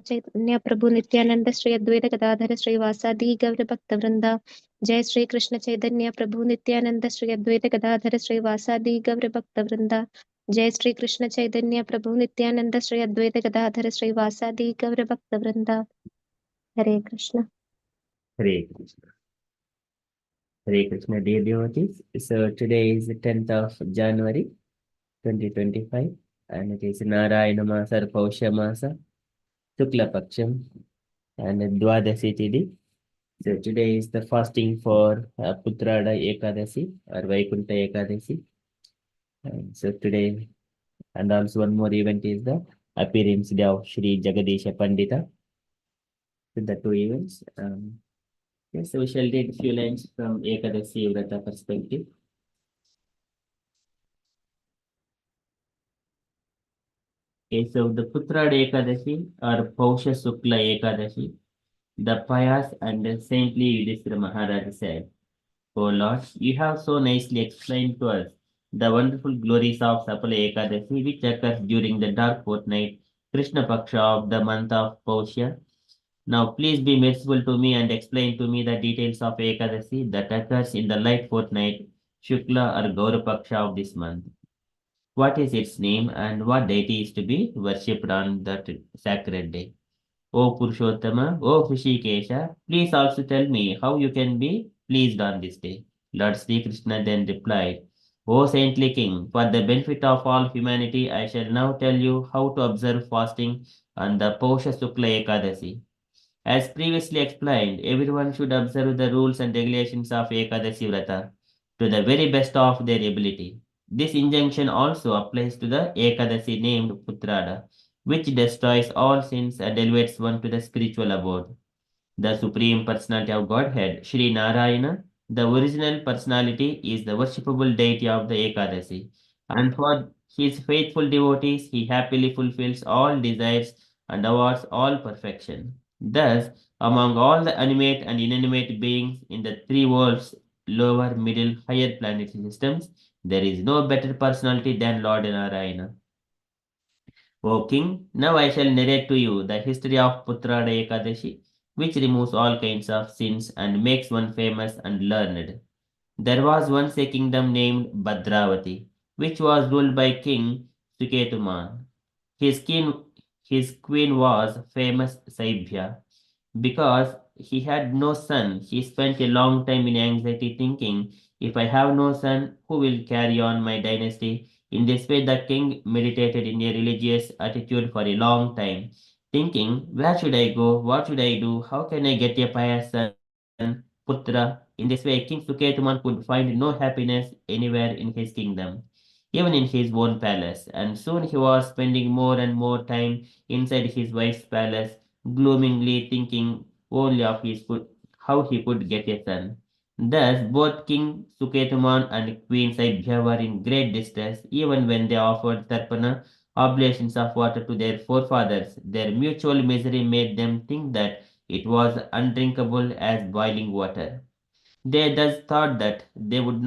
Chaitanya Prabhu Nityananda Shri Advaita Gadadhara Shri Vasadi Gaura Bhakta Vrinda. Jai Shri Krishna Chaitanya Prabhu Nityananda Shri Advaita Gadadhara Shri Vasadi Gaura Bhakta Vrinda. Jai Shri Krishna Chaitanya Prabhu Nityananda Shri Advaita Gadadhara Shri Vasadi Gaura Bhakta Vrinda. Hare Krishna. Hare Krishna. Hare Krishna, dear devotees. So today is the 10th of January 2025 and it is Narayana Masa, Pausha Masa, Shukla Paksham and Dwadasi Tithi. So today is the fasting for Putrada Ekadasi or Vaikuntha Ekadasi. And so today, and also one more event is the appearance day of Shri Jagadisha Pandita. So the two events. Yes, so we shall read few lines from Ekadasi Vrata perspective. Okay, so the Putrad Ekadashi or Pausha Sukla Ekadashi, the pious and saintly Yudhishthira Maharaj said, O Lord, you have so nicely explained to us the wonderful glories of Sapala Ekadashi, which occurs during the dark fortnight, Krishna Paksha of the month of Pausha. Now, please be merciful to me and explain to me the details of Ekadashi that occurs in the light fortnight, Shukla or Gaura Paksha of this month. What is its name and what deity is to be worshipped on that sacred day? O Purushottama, O Hrishikesha, please also tell me how you can be pleased on this day. Lord Sri Krishna then replied, O saintly king, for the benefit of all humanity, I shall now tell you how to observe fasting on the Pausha Sukla Ekadasi. As previously explained, everyone should observe the rules and regulations of Ekadasi Vrata to the very best of their ability. This injunction also applies to the Ekadasi named Putrada, which destroys all sins and elevates one to the spiritual abode. The Supreme Personality of Godhead, Sri Narayana, the original personality, is the worshipable deity of the Ekadasi. And for his faithful devotees, he happily fulfills all desires and awards all perfection. Thus, among all the animate and inanimate beings in the three worlds, lower, middle, higher planetary systems, there is no better personality than Lord Narayana. O king, now I shall narrate to you the history of Putrada Ekadashi, which removes all kinds of sins and makes one famous and learned. There was once a kingdom named Bhadravati, which was ruled by King Suketuman. His king, his queen was famous Saibhya. Because he had no son, he spent a long time in anxiety thinking, if I have no son, who will carry on my dynasty? In this way, the king meditated in a religious attitude for a long time, thinking, where should I go? What should I do? How can I get a pious son, Putra? In this way, King Suketuman could find no happiness anywhere in his kingdom, even in his own palace. And soon he was spending more and more time inside his wife's palace, gloomingly thinking only of how he could get a son. Thus, both King Suketuman and Queen Saibhya were in great distress, even when they offered Tarpana oblations of water to their forefathers. Their mutual misery made them think that it was undrinkable as boiling water. They thus thought that they would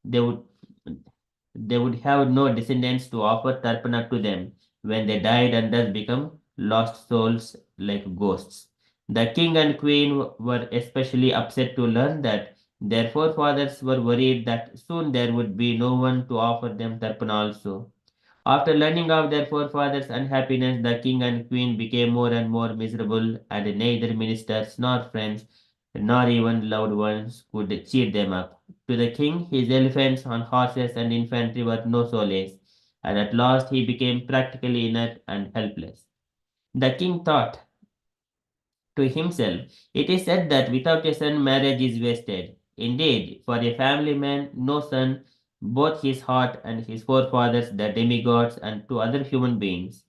they would have no descendants to offer tarpana to them when they died and thus become lost souls like ghosts. The king and queen were especially upset to learn that their forefathers were worried that soon there would be no one to offer them tarpana also. After learning of their forefathers' unhappiness, the king and queen became more and more miserable, and neither ministers nor friends nor even loved ones could cheer them up. To the king, his elephants on horses and infantry were no solace, and at last he became practically inert and helpless. The king thought to himself, it is said that without a son, marriage is wasted. Indeed, for a family man, no son, both his heart and his forefathers, the demigods, and to other human beings.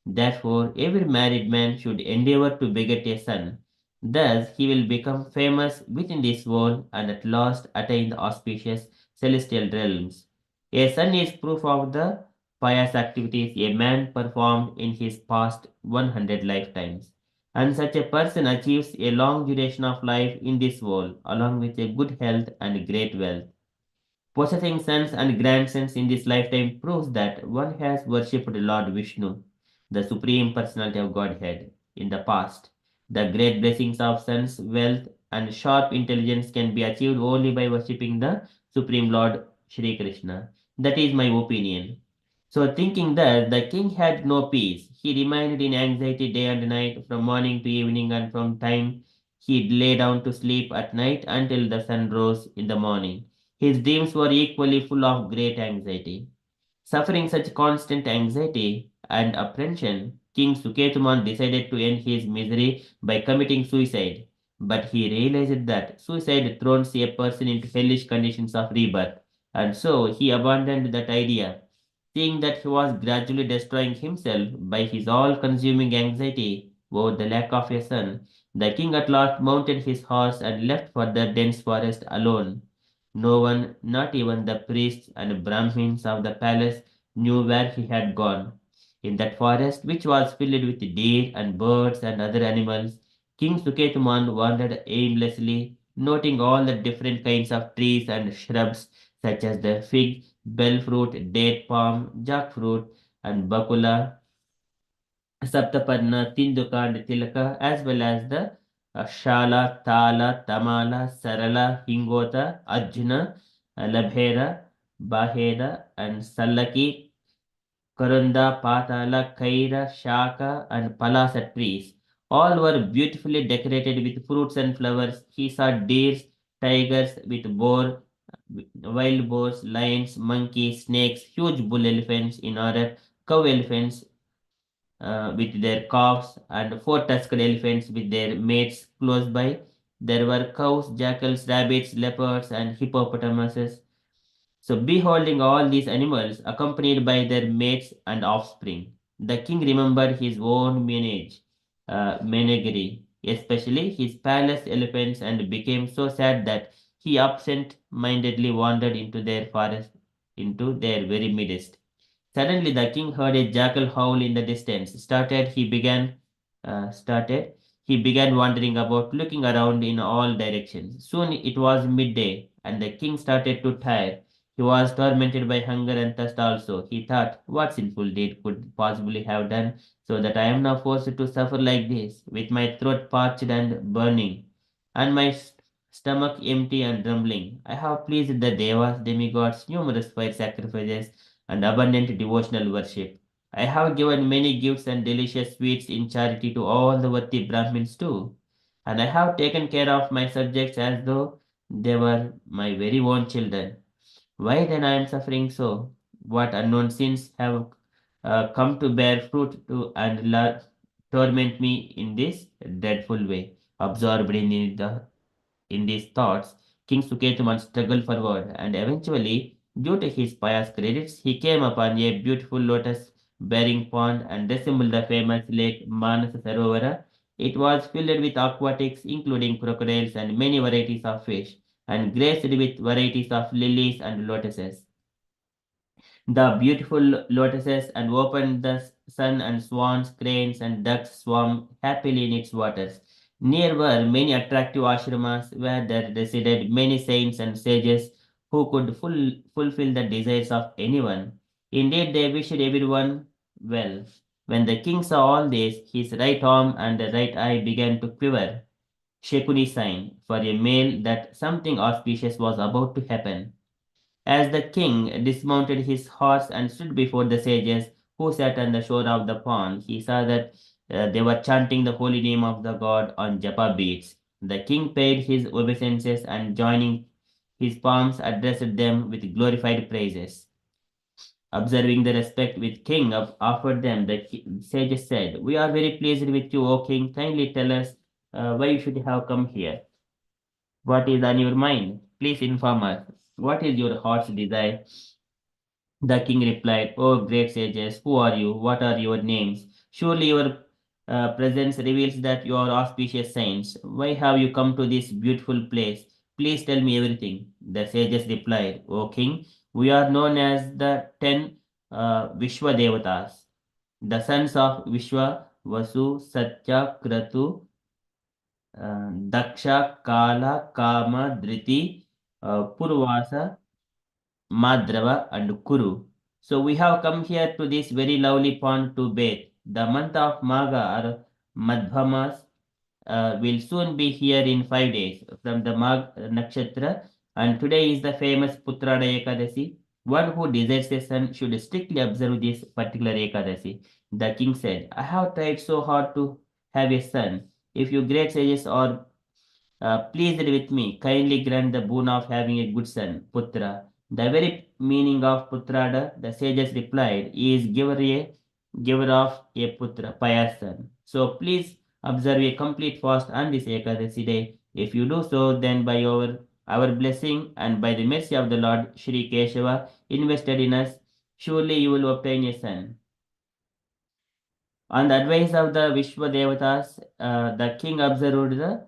Therefore, every married man should endeavor to beget a son. Thus, he will become famous within this world and at last attain the auspicious celestial realms. A son is proof of the pious activities a man performed in his past 100 lifetimes. And such a person achieves a long duration of life in this world, along with a good health and great wealth. Possessing sons and grandsons in this lifetime proves that one has worshipped Lord Vishnu, the Supreme Personality of Godhead. in the past. The great blessings of sons, wealth, and sharp intelligence can be achieved only by worshipping the Supreme Lord Shri Krishna. That is my opinion. So, thinking that the king had no peace, he remained in anxiety day and night, from morning to evening, and from time he lay down to sleep at night until the sun rose in the morning. His dreams were equally full of great anxiety. Suffering such constant anxiety and apprehension, King Suketuman decided to end his misery by committing suicide. But he realized that suicide throws a person into hellish conditions of rebirth, and so he abandoned that idea. Seeing that he was gradually destroying himself by his all consuming anxiety over the lack of a son, the king at last mounted his horse and left for the dense forest alone. No one, not even the priests and Brahmins of the palace, knew where he had gone. In that forest, which was filled with deer and birds and other animals, King Suketuman wandered aimlessly, noting all the different kinds of trees and shrubs, such as the fig, bell fruit, date palm, jackfruit, and bakula, Saptapadna, Tinduka, and Tilaka, as well as the Shala, Tala, Tamala, Sarala, Hingota, Arjuna, Labhera, Baheda, and Sallaki, Karunda, Patala, Kaira, Shaka, and Palasa trees. All were beautifully decorated with fruits and flowers. He saw deers, tigers with boar, wild boars, lions, monkeys, snakes, huge bull elephants in order, cow elephants with their calves, and four tusked elephants with their mates close by. There were cows, jackals, rabbits, leopards, and hippopotamuses. So, beholding all these animals accompanied by their mates and offspring, the king remembered his own menagerie, especially his palace elephants, and became so sad that he absent-mindedly wandered into their forest, into their very midst. Suddenly, the king heard a jackal howl in the distance. Started. He began wandering about, looking around in all directions. Soon it was midday, and the king started to tire. He was tormented by hunger and thirst also. He thought, what sinful deed could possibly have done so that I am now forced to suffer like this, with my throat parched and burning, and my stomach empty and rumbling? I have pleased the devas, demigods, numerous fire sacrifices, and abundant devotional worship. I have given many gifts and delicious sweets in charity to all the worthy Brahmins too, and I have taken care of my subjects as though they were my very own children. Why then I am suffering so? What unknown sins have come to bear fruit to and torment me in this dreadful way? Absorbed in these thoughts, King Suketuman struggled forward, and eventually, due to his pious credits, he came upon a beautiful lotus bearing pond and resembled the famous lake Manas Sarovara. It was filled with aquatics, including crocodiles and many varieties of fish, and graced with varieties of lilies and lotuses. The beautiful lotuses and opened the sun, and swans, cranes, and ducks swam happily in its waters. Near were many attractive ashramas where there resided many saints and sages who could fulfill the desires of anyone. Indeed, they wished everyone well. When the king saw all this, his right arm and right eye began to quiver, Shekuni sign for a male that something auspicious was about to happen. As the king dismounted his horse and stood before the sages who sat on the shore of the pond, he saw that they were chanting the holy name of the god on japa beads. The king paid his obeisances and joining his palms addressed them with glorified praises. Observing the respect with king offered them, the sages said, "We are very pleased with you, O king. Kindly tell us why you should have come here. What is on your mind? Please inform us. What is your heart's desire?" The king replied, "O great sages, who are you? What are your names? Surely your presence reveals that you are auspicious saints. Why have you come to this beautiful place? Please tell me everything." The sages replied, "O king, we are known as the 10 Vishwa Devatas, the sons of Vishwa, Vasu, Satya, Kratu, Daksha, Kala, Kama, Driti, Purvasa, Madrava, and Kuru. So we have come here to this very lovely pond to bathe. The month of Madhvamas will soon be here in 5 days from the Magh Nakshatra, and today is the famous Putrada Ekadasi. One who desires a son should strictly observe this particular Ekadasi. The king said, I have tried so hard to have a son. If you great sages are pleased with me, kindly grant the boon of having a good son, Putra. The very meaning of Putrada, the sages replied, is giver of a Putra, pious son. So please observe a complete fast on this Ekadasi day. If you do so, then by our blessing and by the mercy of the Lord Shri Keshava invested in us, surely you will obtain a son. On the advice of the Vishwa Devatas, the king observed the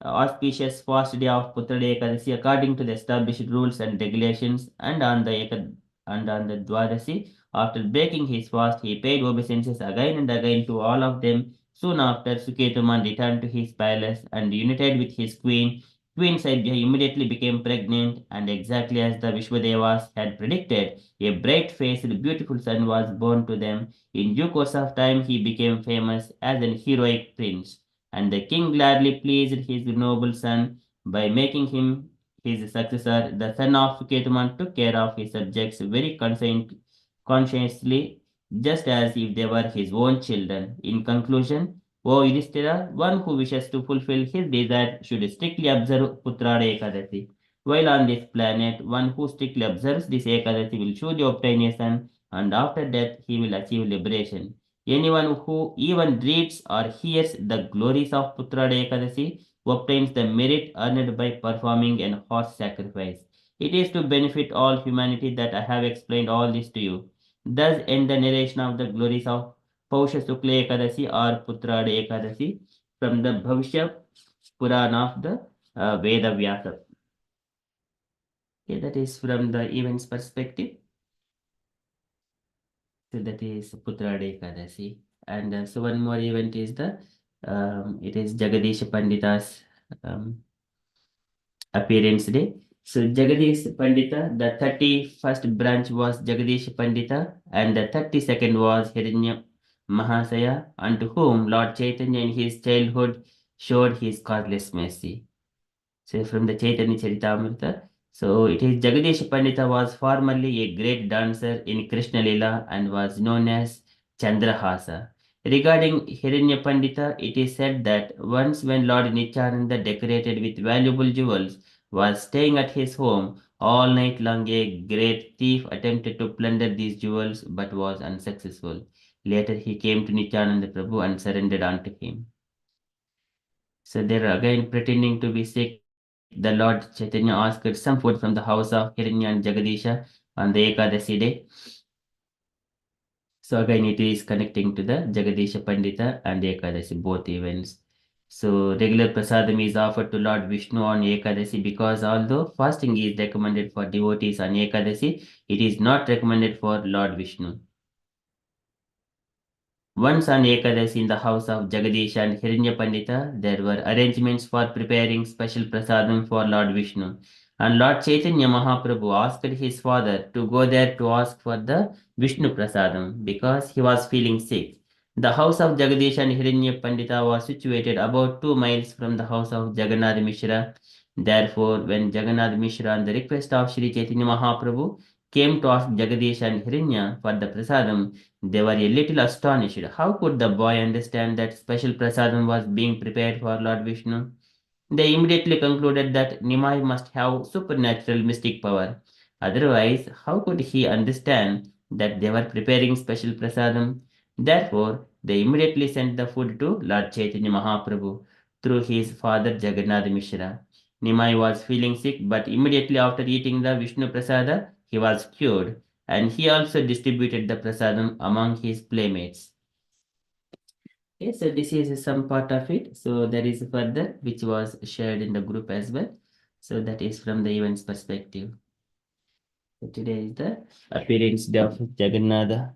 auspicious fast day of Putrade Ekadasi according to the established rules and regulations, and on the Dwadasi, after breaking his fast, he paid obeisances again and again to all of them. Soon after, Suketuman returned to his palace and united with his queen. Queen Saibhya immediately became pregnant, and exactly as the Vishwadevas had predicted, a bright-faced, beautiful son was born to them. In due course of time, he became famous as an heroic prince, and the king gladly pleased his noble son by making him his successor. The son of Ketuman took care of his subjects very conscientiously, just as if they were his own children. In conclusion, O Yudhishthira, one who wishes to fulfill his desire should strictly observe Putrada Ekadasi. While on this planet, one who strictly observes this Ekadasi will surely obtain a son, and after death he will achieve liberation. Anyone who even reads or hears the glories of Putrada Ekadasi obtains the merit earned by performing an horse sacrifice. It is to benefit all humanity that I have explained all this to you. Thus end the narration of the glories of Pausha Sukla Ekadasi or Putrada Ekadasi from the Bhavishya Purana of the Veda Vyasa. Okay, that is from the events perspective. So that is Putrada Ekadasi. And so one more event is it is Jagadish Pandita's um, appearance day. So Jagadish Pandita, the 31st branch was Jagadish Pandita, and the 32nd was Hiranya Mahasaya, unto whom Lord Chaitanya in his childhood showed his causeless mercy. So from the Chaitanya Charitamrita. So it is Jagadish Pandita was formerly a great dancer in Krishna Lila and was known as Chandrahasa. Regarding Hiranya Pandita, it is said that once when Lord Nityananda, decorated with valuable jewels, was staying at his home, all night long a great thief attempted to plunder these jewels but was unsuccessful. Later he came to Nityananda Prabhu and surrendered unto him. So they are again pretending to be sick. The Lord Chaitanya asked some food from the house of Hiranya and Jagadisha on the Ekadasi day. So again it is connecting to the Jagadisha Pandita and Ekadasi, both events. So regular prasadam is offered to Lord Vishnu on Ekadasi because although fasting is recommended for devotees on Ekadasi, it is not recommended for Lord Vishnu. Once on Ekadasi in the house of Jagadish and Hiranya Pandita, there were arrangements for preparing special prasadam for Lord Vishnu. And Lord Chaitanya Mahaprabhu asked his father to go there to ask for the Vishnu prasadam because he was feeling sick. The house of Jagadish and Hiranya Pandita was situated about 2 miles from the house of Jagannath Mishra. Therefore, when Jagannath Mishra, on the request of Sri Chaitanya Mahaprabhu, came to ask Jagadish and Hiranya for the prasadam, they were a little astonished. How could the boy understand that special prasadam was being prepared for Lord Vishnu? They immediately concluded that Nimai must have supernatural mystic power. Otherwise, how could he understand that they were preparing special prasadam? Therefore, they immediately sent the food to Lord Chaitanya Mahaprabhu through his father Jagannath Mishra. Nimai was feeling sick, but immediately after eating the Vishnu prasada, he was cured, and he also distributed the prasadam among his playmates. Okay, so this is some part of it. So there is further which was shared in the group as well. So that is from the events perspective. So today is the appearance day of Jagadish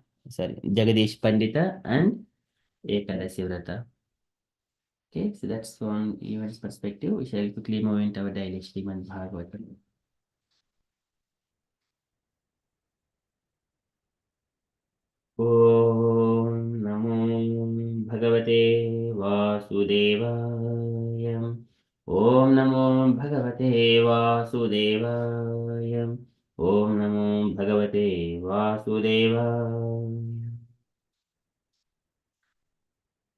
Pandita and Ekadasi Vrata. Okay, so that's from events perspective. We shall quickly move into our daily Srimad Bhagavatam. ॐ नमो भगवते वासुदेवाय. Om Namo Bhagavate Vasudevaya. Om Namo Bhagavate Vasudevaya.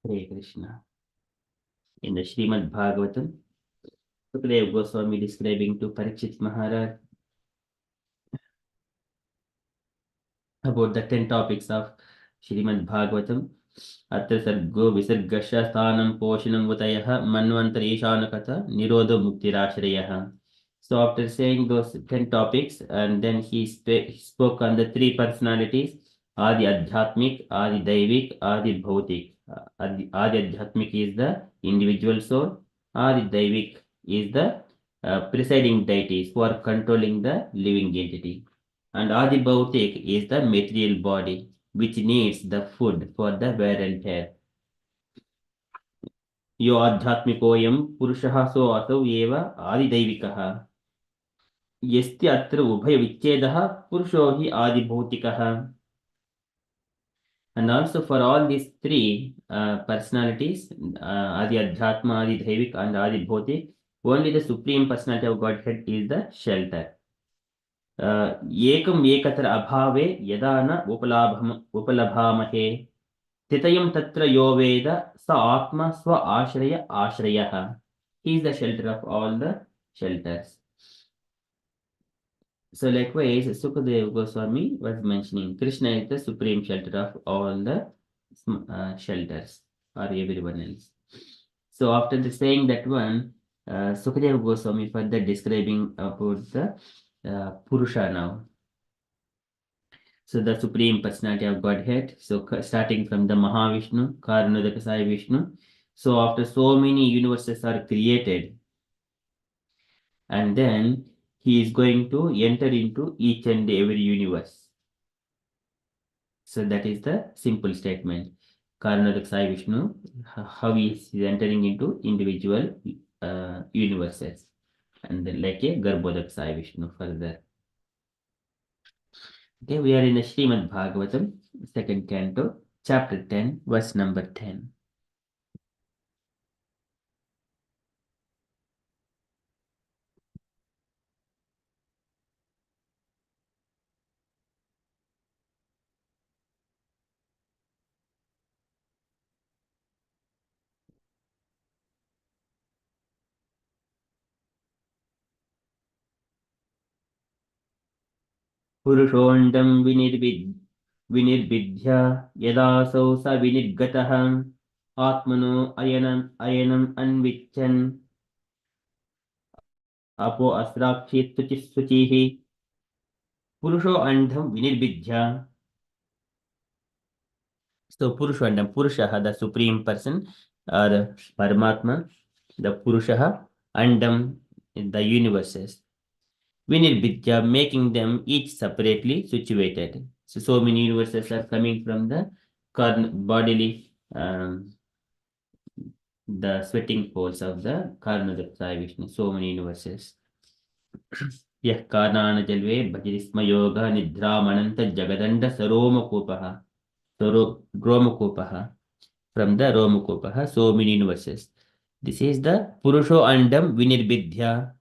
Hare Krishna. In the Srimad Bhagavatam, Sukadeva Goswami describing to Parikshit Maharaj about the 10 topics of Srimad Bhagavatam. Atra sargo visargasha sthanam poshanam vatayaha manvantarishanakata nirodha muktirashrayaha. So after saying those 10 topics, and then he spoke on the three personalities, Adi Adhyatmik, Adi Daivik, Adi Bhautik. Adi Adhyatmik is the individual soul, Adi Daivik is the presiding deities who are controlling the living entity. And Adi Bhautik is the material body which needs the food for the wear and tear. Yo adhyatmikoyam purushah so asau eva adidaivikaha. Yasti atra ubhaya vichedah purusho hi adibhautikah. And also for all these three personalities, Adi Adhyatma, Adi Daivik and Adi Bhautik, only the Supreme Personality of Godhead is the shelter. Ekam ekatra abhave yadana upalabhamahe. Titayam tatra yo veda sa atma swa ashraya ashrayaha. He is the shelter of all the shelters. So likewise, Sukadeva Goswami was mentioning Krishna is the supreme shelter of all the shelters or everyone else. So after saying that one, Sukadeva Goswami further describing about the Purusha now. So the Supreme Personality of Godhead. So starting from the Mahavishnu, Karanodakasai Vishnu. So after so many universes are created, and then he is going to enter into each and every universe. So that is the simple statement. Karanodakasai Vishnu, how he is entering into individual universes. And then like a Garbhodakasai Vishnu further. Okay, we are in the Srimad Bhagavatam, second canto, chapter 10, verse number 10. पुरुषोऽण्डं विनिर्विद्य यदासौ स विनिर्गतः आत्मनो अयनम् अन्विच्छन् अपो अस्राक्षित् शुचिः पुरुषो अंडम विनिर्विद्य. So Purushandam, Purushaha, the supreme person, or Paramatma, the Purushaha, Andam, the universes. Vinirvidya, making them each separately situated. So many universes are coming from the bodily, the sweating poles of the Karnadapsai Vishnu. So many universes. Yah Karnana Jalve, Bhajirisma Yoga, Nidramananta Jagadanda Saromakopaha. Romakopaha. From the Romakopaha, so many universes. This is the Purusho Andam Vinirvidya.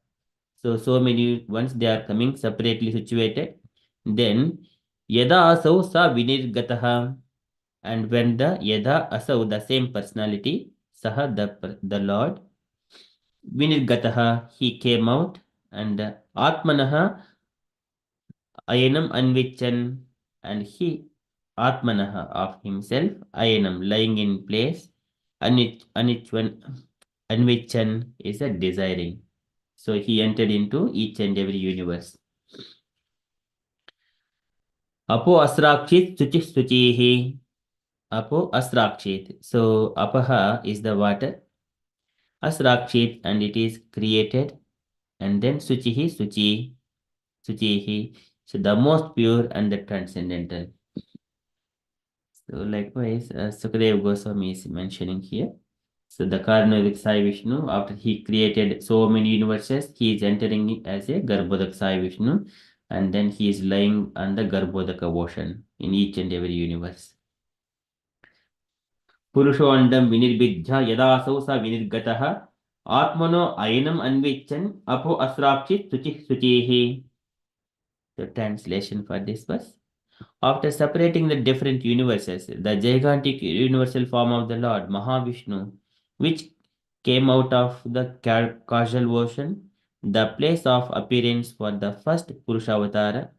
So many ones they are coming separately situated. Then Yada Asau Sa Vinirgataha. And when the Yada Asau, the same personality, Saha, the Lord, Vinirgataha, he came out, and Atmanaha Ayanam Anvichan, and he Atmanaha of himself, Ayanam lying in place, Anvichan is a desiring. So he entered into each and every universe. Apo asrakshit suchi suchihi. Apo asrakshit. So apaha is the water. Asrakshit, and it is created. And then suchihi suchi. Suchihi. So the most pure and the transcendental. So likewise, Sukadeva Goswami is mentioning here. So the Karnavik Sai Vishnu, after he created so many universes, he is entering as a Garbhodak Sai Vishnu, and then he is lying on the Garbhodaka ocean in each and every universe. Purushoandam vinirvidya yadasau sa vinirgataha atmano ayanam anvichan apo asrapchit suchihi. The translation for this was: after separating the different universes, the gigantic universal form of the Lord Mahavishnu, which came out of the causal ocean, the place of appearance for the first Purushavatara,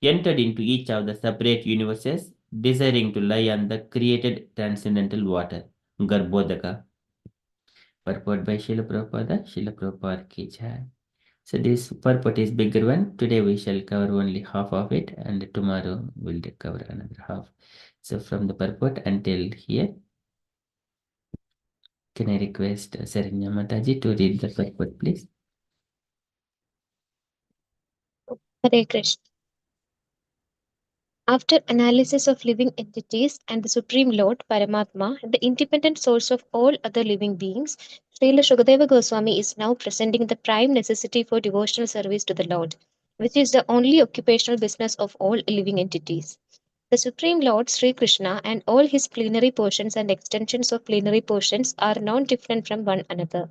entered into each of the separate universes, desiring to lie on the created transcendental water, Garbhodaka. Purport by Srila Prabhupada, Srila Prabhupada ki jai. So this purport is bigger one. Today we shall cover only half of it, and tomorrow we'll cover another half. So from the purport until here, can I request Saranya Mataji to read the purport, please? Hare Krishna. After analysis of living entities and the Supreme Lord, Paramatma, the independent source of all other living beings, Srila Shukadeva Goswami is now presenting the prime necessity for devotional service to the Lord, which is the only occupational business of all living entities. The Supreme Lord Sri Krishna and all his plenary portions and extensions of plenary portions are non different from one another,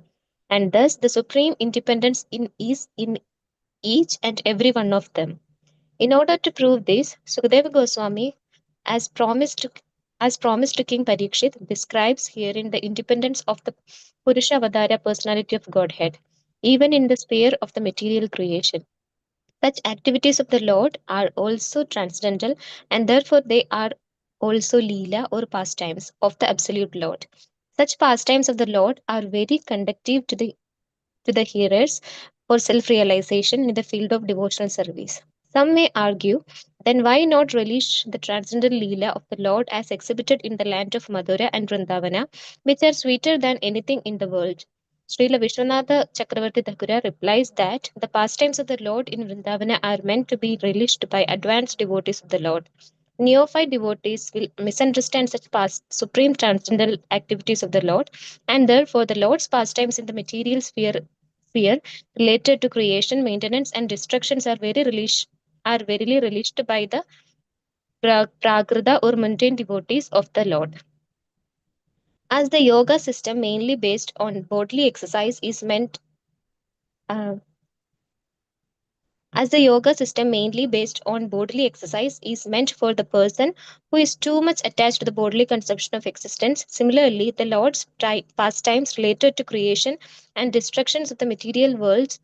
and thus the supreme independence is in each and every one of them. In order to prove this, Sukadeva Goswami, as promised to, as promised to King Parikshit, describes herein the independence of the Purusha Avadara personality of Godhead, even in the sphere of the material creation. Such activities of the Lord are also transcendental, and therefore they are also Leela or pastimes of the Absolute Lord. Such pastimes of the Lord are very conducive to the hearers for self realization in the field of devotional service. Some may argue, then why not relish the transcendental Leela of the Lord as exhibited in the land of Madhura and Vrindavana, which are sweeter than anything in the world? Srila Vishwanatha Chakravarti Thakura replies that the pastimes of the Lord in Vrindavana are meant to be relished by advanced devotees of the Lord. Neophyte devotees will misunderstand such past supreme transcendental activities of the Lord, and therefore the Lord's pastimes in the material sphere related to creation, maintenance, and destructions are verily relished by the prakrita or mundane devotees of the Lord. As the yoga system mainly based on bodily exercise is meant uh, as the yoga system mainly based on bodily exercise is meant for the person who is too much attached to the bodily conception of existence. Similarly, the Lord's pastimes related to creation and destructions of the material worlds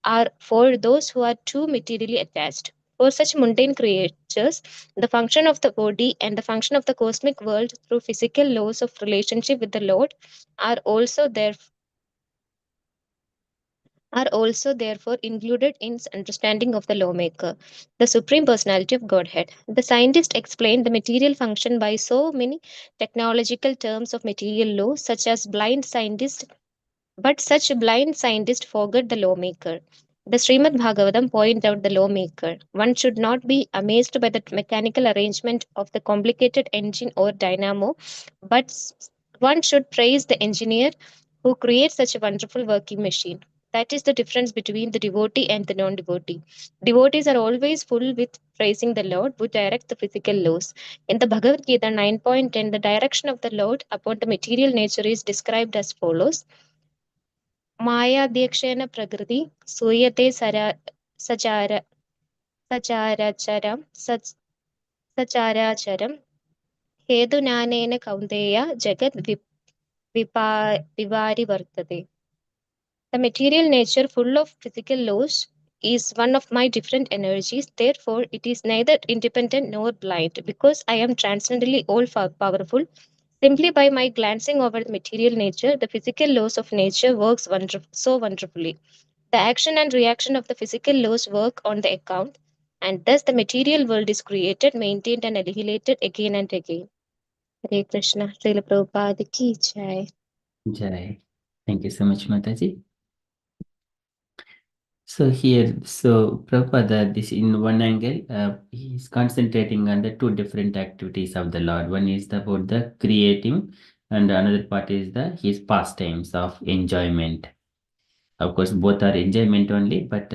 are for those who are too materially attached. For such mundane creatures, the function of the body and the function of the cosmic world through physical laws of relationship with the Lord are also there are also therefore included in understanding of the lawmaker, the supreme personality of Godhead. The scientist explained the material function by so many technological terms of material law, such as blind scientist, but such blind scientist forgot the lawmaker. The Srimad Bhagavatam point out the lawmaker. One should not be amazed by the mechanical arrangement of the complicated engine or dynamo, but one should praise the engineer who creates such a wonderful working machine. That is the difference between the devotee and the non devotee. Devotees are always full with praising the Lord who directs the physical laws. In the Bhagavad Gita 9.10, the direction of the Lord upon the material nature is described as follows: मायाध्यक्षेण प्रकृति सूयते सचार सचाराचरं सचाराचरं हेतुनानेन कौन्तेय जगत् विपारिवर्तते. The material nature, full of physical laws, is one of my different energies. Therefore, it is neither independent nor blind, because I am transcendently all powerful. Simply by my glancing over the material nature, the physical laws of nature works so wonderfully. The action and reaction of the physical laws work on the account, and thus the material world is created, maintained, and annihilated again and again. Hare Krishna, Srila Prabhupada ki jai. Jai. Thank you so much, Mataji. So here, so Prabhupada, this in one angle, he's concentrating on the two different activities of the Lord. One is about the creating, and another part is the his pastimes of enjoyment. Of course, both are enjoyment only, but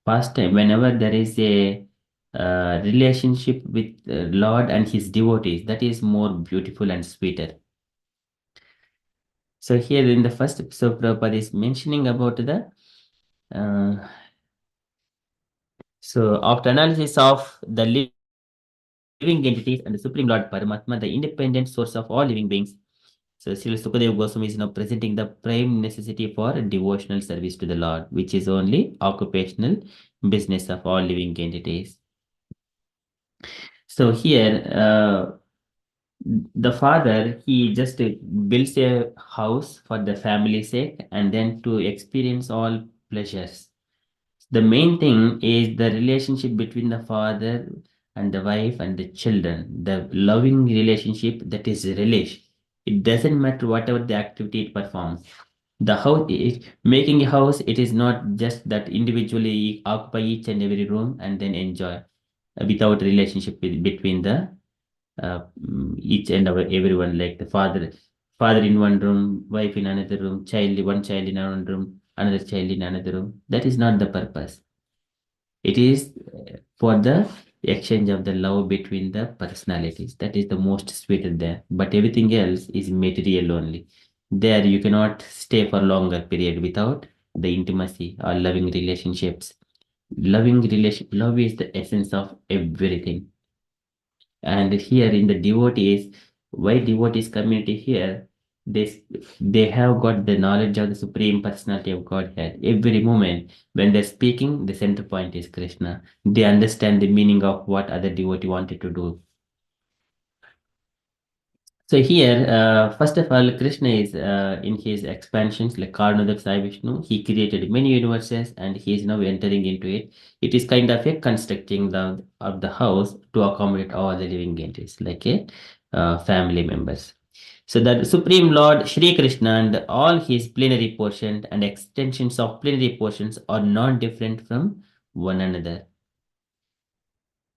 pastime, whenever there is a relationship with Lord and his devotees, that is more beautiful and sweeter. So here in the first episode, Prabhupada is mentioning about the so after analysis of the living entities and the Supreme Lord Paramatma, the independent source of all living beings. So Srila Sukadeva Goswami is now presenting the prime necessity for devotional service to the Lord, which is only occupational business of all living entities. So here, the father, he just builds a house for the family's sake and then to experience all pleasures. The main thing is the relationship between the father and the wife and the children, the loving relationship that is relish. It doesn't matter whatever the activity it performs. The house is making a house, it is not just that individually occupy each and every room and then enjoy without relationship between the each and everyone, like the father in one room, wife in another room, one child in another room, another child in another room. That is not the purpose. It is for the exchange of the love between the personalities. That is the most sweeter there. But everything else is material only. There you cannot stay for longer period without the intimacy or loving relationships. Love is the essence of everything. And here in the devotees, why devotees community here, they they have got the knowledge of the supreme personality of Godhead. Every moment when they're speaking, the center point is Krishna. They understand the meaning of what other devotee wanted to do. So here, first of all, Krishna is in his expansions, like Karnadak Sai Vishnu, he created many universes and he is now entering into it. It is kind of a constructing of the house to accommodate all the living entities, like a family members. So that Supreme Lord Shri Krishna and all his plenary portions and extensions of plenary portions are not different from one another.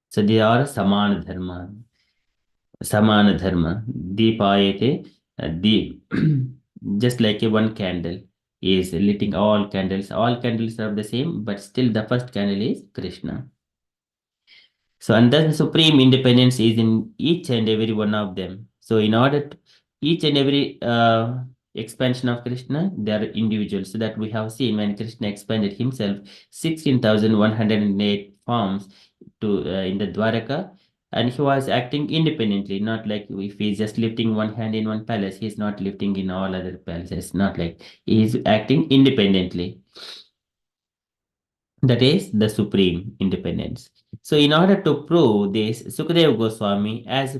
So they are Samana Dharma. Samana dharma. Deepayate. Deep. Just like a one candle is lighting all candles. All candles are the same, but still the first candle is Krishna. So, and thus the supreme independence is in each and every one of them. So, in order to each and every expansion of Krishna, they are individuals. So that we have seen when Krishna expanded himself 16,108 forms to in the Dwaraka, and he was acting independently, not like if he's just lifting one hand in one palace, he's not lifting in all other palaces, not like he's acting independently. That is the supreme independence. So, in order to prove this, Sukadeva Goswami, as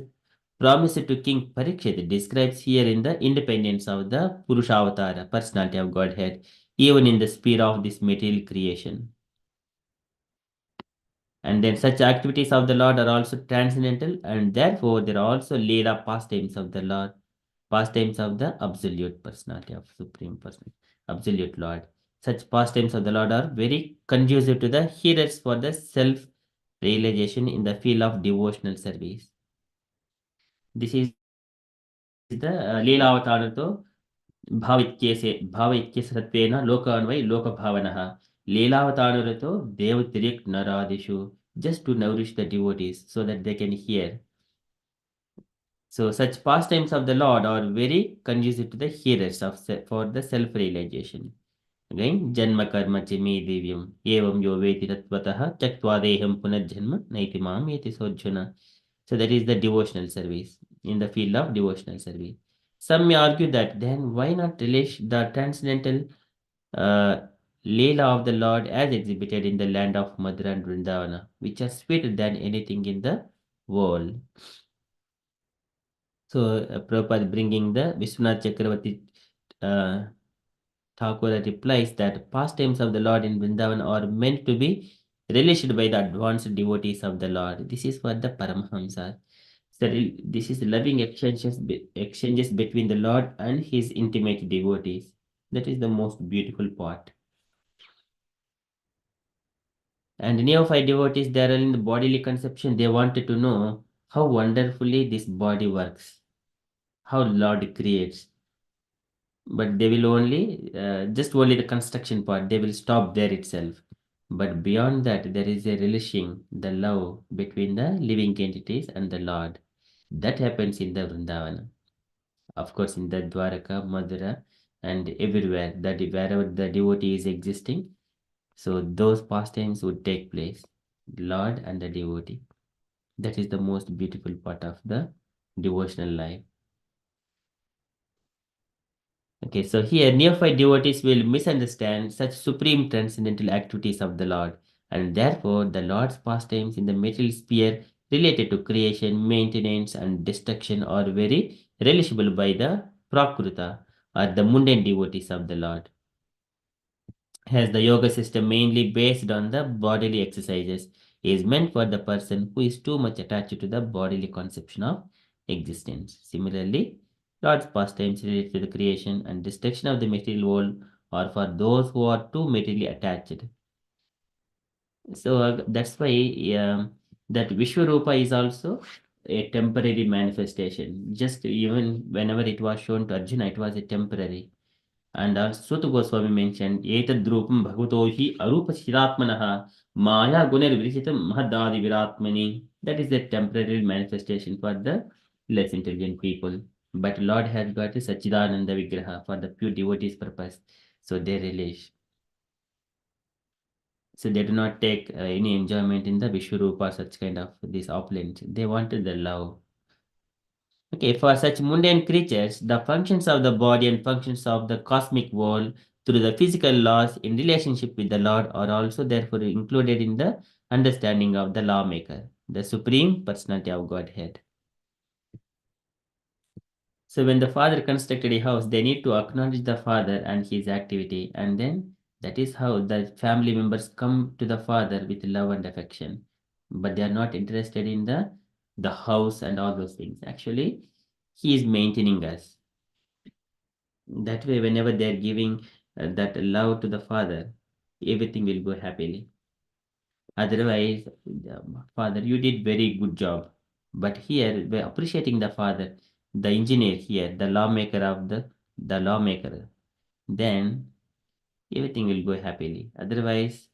promised to King Parikshit, describes here in the independence of the Purushavatara, personality of Godhead, even in the sphere of this material creation. And then such activities of the Lord are also transcendental, and therefore there are also Leela pastimes of the Lord, pastimes of the absolute personality of Supreme Person, absolute Lord. Such pastimes of the Lord are very conducive to the hearers for the self realization in the field of devotional service. This is the Leela Avatarato भावैक्यसत्त्वेन लोकान्वै लोकभावनः लीलावतारतो देवतिरिक् naradishu, just to nourish the devotees so that they can hear. So such pastimes of the Lord are very conducive to the hearers for the self-realization. Again, janma karma chimi divyam evam yo veti tatvatah tyaktva deham punarjanma naiti mam eti sojjana. So that is the devotional service, in the field of devotional service. Some may argue that then why not relish the transcendental uh, Leela of the Lord as exhibited in the land of Mathura and Vrindavana, which are sweeter than anything in the world. So Prabhupada bringing the Vishwanath Chakravarti uh, Thakur replies that pastimes of the Lord in Vrindavan are meant to be relished by the advanced devotees of the Lord. This is what the Paramahamsa. So this is loving exchanges between the Lord and his intimate devotees. That is the most beautiful part. And neophyte devotees, they are in the bodily conception. They wanted to know how wonderfully this body works, how Lord creates. But they will only, just only the construction part, they will stop there itself. But beyond that, there is a relishing, the love between the living entities and the Lord. That happens in the Vrindavana. Of course, in the Dwaraka, Madhura, and everywhere that wherever the devotee is existing, so those pastimes would take place. Lord and the devotee. That is the most beautiful part of the devotional life. Okay, so here neophyte devotees will misunderstand such supreme transcendental activities of the Lord, and therefore the Lord's pastimes in the material sphere related to creation, maintenance, and destruction are very relishable by the Prakruta or the mundane devotees of the Lord. As the yoga system mainly based on the bodily exercises is meant for the person who is too much attached to the bodily conception of existence. Similarly, Lord's pastimes related to the creation and destruction of the material world are for those who are too materially attached. So that's why that Vishwarupa is also a temporary manifestation. Just even whenever it was shown to Arjuna, it was a temporary. And also Suta Goswami mentioned, Etadrupam Bhagavato hi Arupa Shiratmanaha Maya Guner Virichitam Mahadadi Viratmani. That is the temporary manifestation for the less intelligent people. But Lord has got a Sachidananda Vigraha for the pure devotees' purpose. So they relish. So they do not take any enjoyment in the Vishwarupa, such kind of this opulence. They wanted the love. Okay, for such mundane creatures, the functions of the body and functions of the cosmic world through the physical laws in relationship with the Lord are also therefore included in the understanding of the lawmaker, the supreme personality of Godhead. So when the father constructed a house, they need to acknowledge the father and his activity, and then that is how the family members come to the father with love and affection. But they are not interested in the house and all those things. Actually, he is maintaining us. That way, whenever they're giving that love to the father, everything will go happily. Otherwise, father, you did very good job. But here, we're appreciating the father, the engineer here, the lawmaker of the lawmaker. Then everything will go happily. Otherwise,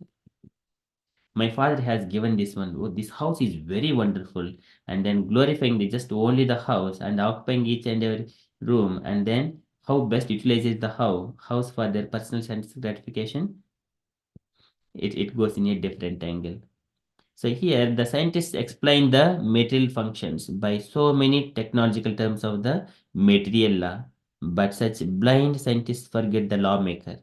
my father has given this one. Oh, this house is very wonderful. And then glorifying just only the house and occupying each and every room. And then how best utilizes the house for their personal sense gratification. It goes in a different angle. So here the scientists explain the material functions by so many technological terms of the material law. But such blind scientists forget the lawmaker.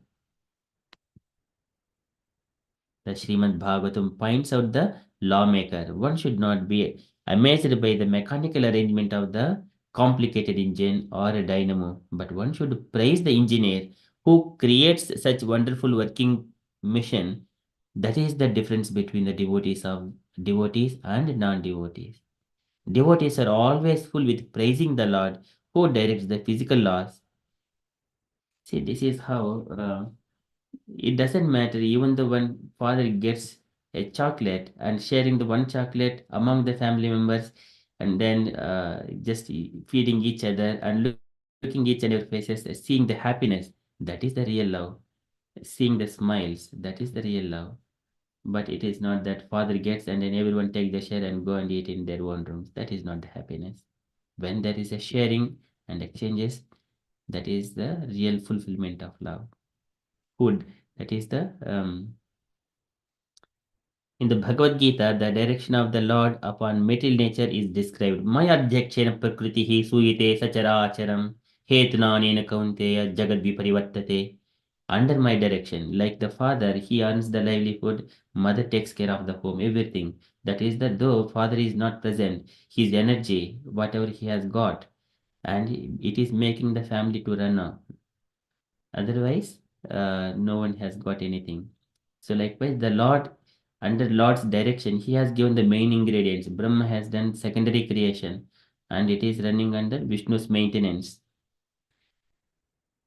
The Srimad Bhagavatam points out the lawmaker. One should not be amazed by the mechanical arrangement of the complicated engine or a dynamo, but one should praise the engineer who creates such wonderful working machine. That is the difference between the devotees and non-devotees. Devotees are always full with praising the Lord who directs the physical laws. See, this is how it doesn't matter even the one father gets a chocolate and sharing the one chocolate among the family members and then just feeding each other and looking each other faces, seeing the happiness. That is the real love. Seeing the smiles, that is the real love. But it is not that father gets and then everyone take the share and go and eat in their own rooms. That is not the happiness. When there is a sharing and exchanges, that is the real fulfillment of love. Food, that is the in the Bhagavad Gita, the direction of the Lord upon material nature is described. Maya adhyakshena prakritihi suyite sacharacharam hetunanena kaunteya jagad viparivartate. Under my direction, like the father, he earns the livelihood, mother takes care of the home, everything. That is that though father is not present, his energy, whatever he has got, and it is making the family to run on. Otherwise, no one has got anything. So likewise, the Lord, under Lord's direction, He has given the main ingredients. Brahma has done secondary creation, and it is running under Vishnu's maintenance.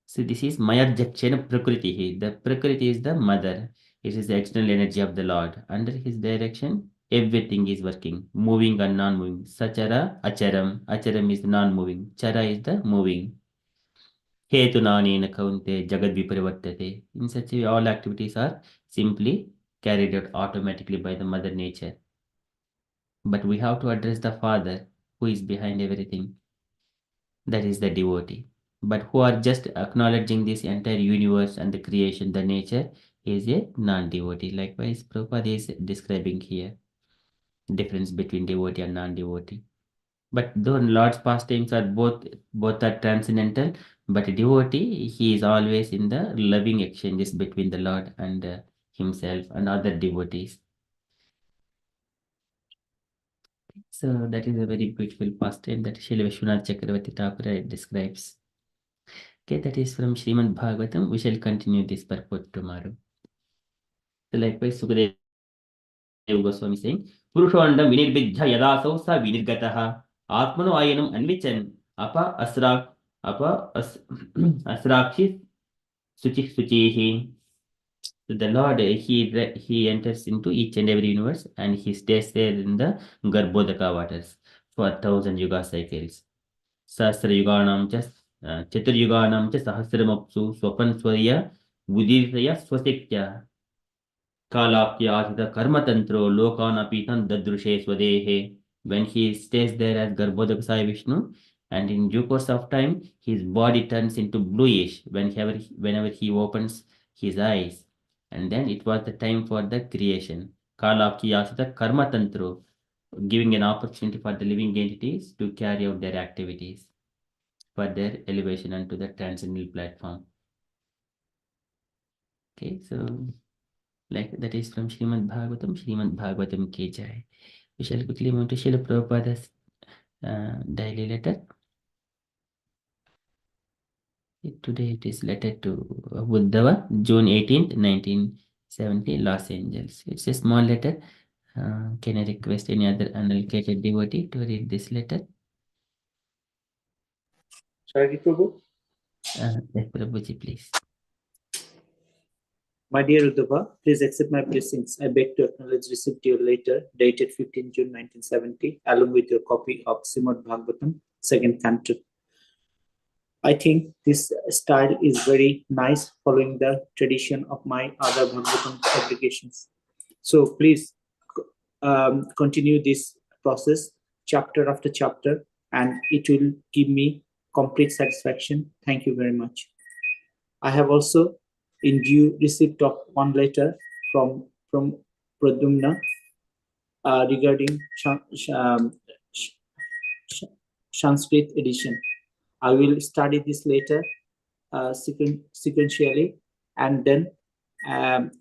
So this is Mayarjakshena Prakriti. The Prakriti is the mother. It is the external energy of the Lord. Under His direction, everything is working, moving and non-moving. Sachara, Acharam. Acharam is non-moving. Chara is the moving. Hetunanena kaunte jagad viparivartate. In such a way, all activities are simply carried out automatically by the mother nature. But we have to address the father who is behind everything. That is the devotee. but who are just acknowledging this entire universe and the creation, the nature, is a non-devotee. Likewise, Prabhupada is describing here difference between devotee and non-devotee. But though Lord's pastimes are both are transcendental, but a devotee, he is always in the loving exchanges between the Lord and himself and other devotees. So that is a very beautiful pastime that Srila Vishwanath Chakravarti Thakur describes. Okay, that is from Srimad Bhagavatam. We shall continue this purport tomorrow. So likewise, Sukadeva Goswami saying, Purushondam vinirvidya yadasau sa vinirgataha atmano ayanam anvichan apa asrakshis suchihi. So the Lord, he enters into each and every universe and he stays there in the Garbhodaka waters for 1,000 yuga cycles. Sahasra yuganam cha chatur yuganam cha sahasramapsu swapan swaya buddhiraya swasiktya Kalapyasita karmatantro lokanapitan dadrushe swadehe. When he stays there as Garbhodaka Sai Vishnu, and in due course of time, his body turns into bluish whenever he opens his eyes. And then it was the time for the creation. Kalapyasita karmatantro, giving an opportunity for the living entities to carry out their activities for their elevation onto the transcendental platform. Okay, so like that is from Srimad Bhagavatam Ki Jai. We shall quickly move to Srila Prabhupada's daily letter. Today it is letter to Uddhava, June 18th, 1970, Los Angeles. It's a small letter. Can I request any other unallocated devotee to read this letter? Shall I, Prabhu? Yes, Prabhuji, please. My dear Uddhava, please accept my blessings. I beg to acknowledge received your letter dated 15 June 1970, along with your copy of Srimad Bhagavatam, second canto. I think this style is very nice, following the tradition of my other Bhagavatam publications. So please continue this process chapter after chapter, and it will give me complete satisfaction. Thank you very much. I have also in due receipt of one letter from Pradyumna regarding Sanskrit edition. I will study this later sequentially, and then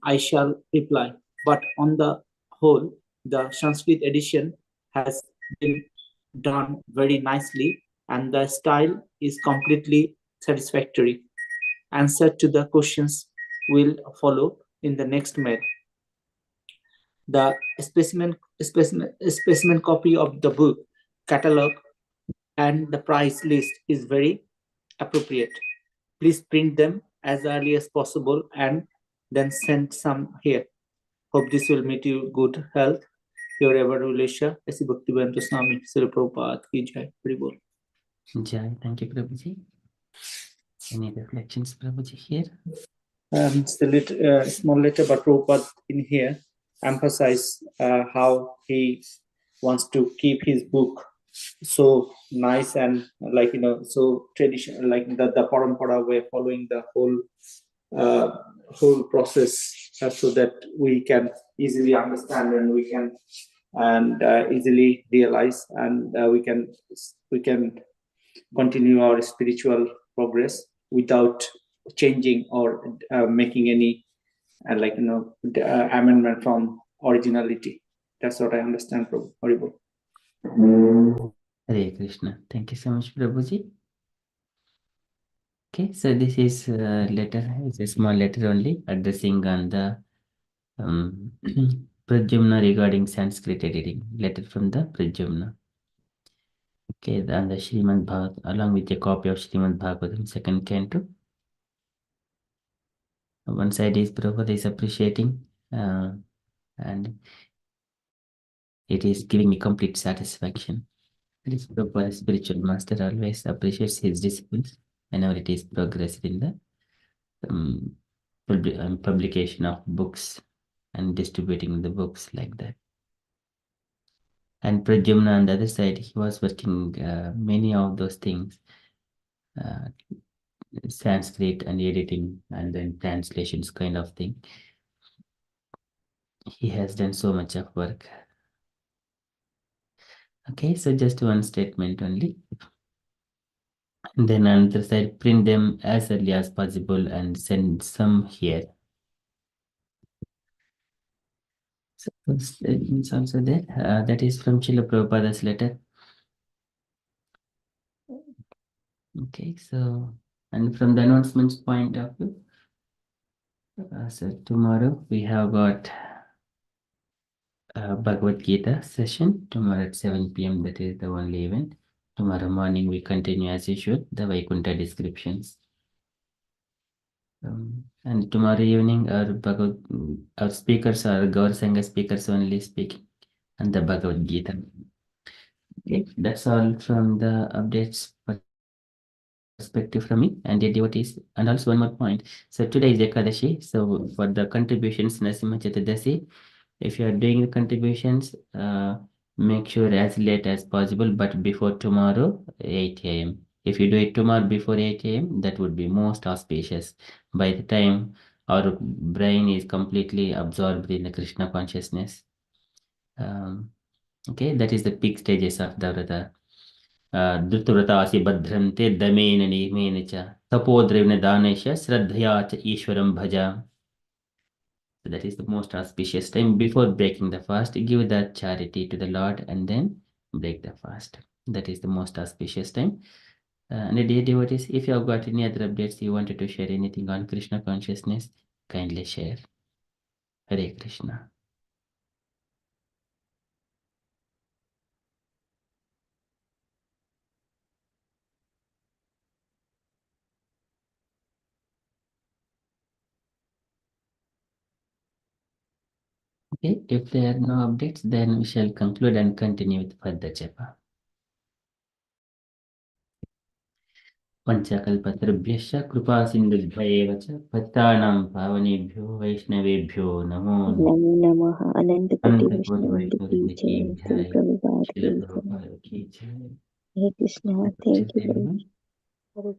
I shall reply. But on the whole, the Sanskrit edition has been done very nicely, and the style is completely satisfactory. Answer to the questions will follow in the next mail. The specimen copy of the book catalog and the price list is very appropriate. Please print them as early as possible and then send some here. Hope this will meet you good health. Your ever Ulisha, Esi Bhaktivedanta Swami, Srila Prabhupada Ki Jai. Jai, thank you, Prabhuji. Any reflections, Prabhuji, here? It's the small letter, but Prabhupada in here emphasize how he wants to keep his book so nice and so traditional, like the parampara way, following the whole process, so that we can easily understand and we can easily realize, and we can continue our spiritual progress without changing or making any amendment from originality. That's what I understand from Haribol. Hare Krishna. Thank you so much, Prabhuji. Okay, so this is a letter. It's a small letter only addressing on the Pradyumna regarding Sanskrit editing. Letter from the Pradyumna. Okay, and the Srimad Bhagavatam, along with a copy of Srimad Bhagavatam, second canto. One side is Prabhupada is appreciating, and it is giving me complete satisfaction. It is Prabhupada, spiritual master, always appreciates his disciples whenever it is progressed in the publication of books and distributing the books like that. And Pradyumna on the other side, he was working many of those things Sanskrit and editing and then translations kind of thing. He has done so much of work. Okay, so just one statement only. And then another side, print them as early as possible and send some here. So statements also there. That is from Srila Prabhupada's letter. Okay, so and from the announcements point of view, so tomorrow we have got Bhagavad Gita session tomorrow at 7 p.m. That is the only event. Tomorrow morning we continue as usual the Vaikuntha descriptions. And tomorrow evening our speakers are Gaur Sangha speakers only speaking and the Bhagavad Gita. Okay, that's all from the updates perspective from me and the devotees. And also one more point. So today is Ekadashi. So for the contributions, Nasimha Chaturdasi, if you are doing the contributions, make sure as late as possible, but before tomorrow, 8 a.m. If you do it tomorrow before 8 a.m., that would be most auspicious. By the time our brain is completely absorbed in the Krishna consciousness. Okay, that is the peak stages of the Vrata. धृतव्रतासि भद्रन्ते दमेन नियमेन च तपोद्रव्येण दानेश श्रद्धया च ईश्वरं भजा. So that is the most auspicious time before breaking the fast. Give the charity to the Lord and then break the fast. That is the most auspicious time. And dear devotees, if you have got any other updates you wanted to share anything on Krishna consciousness, kindly share. Hare Krishna. Okay, if there are no updates, then we shall conclude and continue with further japa. पंचकल्पतरुभ्यश्च कृपा सिन्धुभ्येव च पतितानां पावनेभ्यो वैष्णवेभ्यो नमो नमो नमः अनंत कोटि अनंतकोटि वैष्णव की वैष्णव की जय श्री जय प्रभुपाद श्रील की जय प्रभुपाद की जय हरे कृष्णा थैंक यू।